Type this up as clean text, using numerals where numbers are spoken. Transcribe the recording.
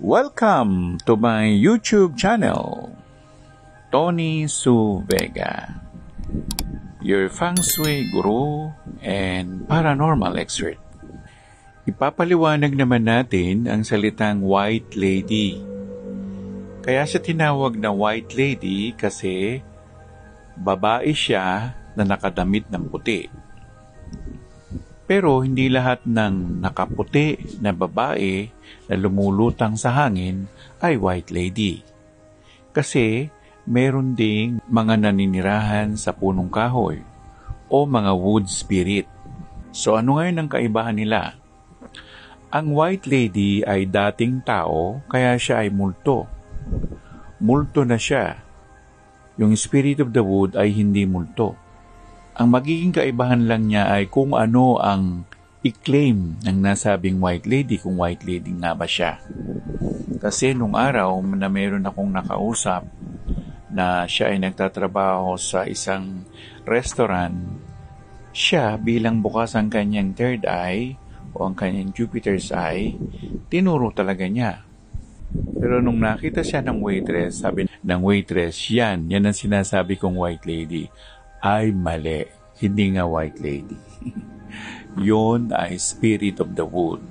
Welcome to my YouTube channel, Tony Su Vega, your Feng Shui Guru and Paranormal Expert. Ipapaliwanag naman natin ang salitang White Lady. Kaya siya tinawag na White Lady kasi babae siya na nakadamit ng puti. Pero hindi lahat ng nakaputi na babae na lumulutang sa hangin ay White Lady. Kasi meron ding mga naninirahan sa punong kahoy o mga wood spirit. So ano ngayon ang kaibahan nila? Ang White Lady ay dating tao kaya siya ay multo. Multo na siya. Yung Spirit of the Wood ay hindi multo. Ang magiging kaibahan lang niya ay kung ano ang i-claim ng nasabing White Lady, kung White Lady nga ba siya. Kasi nung araw na meron akong nakausap na siya ay nagtatrabaho sa isang restaurant, siya bilang bukas ang kanyang third eye o ang kanyang Jupiter's eye, tinuro talaga niya. Pero nung nakita siya ng waitress, sabi ng waitress, yan ang sinasabi kong White Lady. Ay mali, hindi nga White Lady. Yon ay Spirit of the Wood.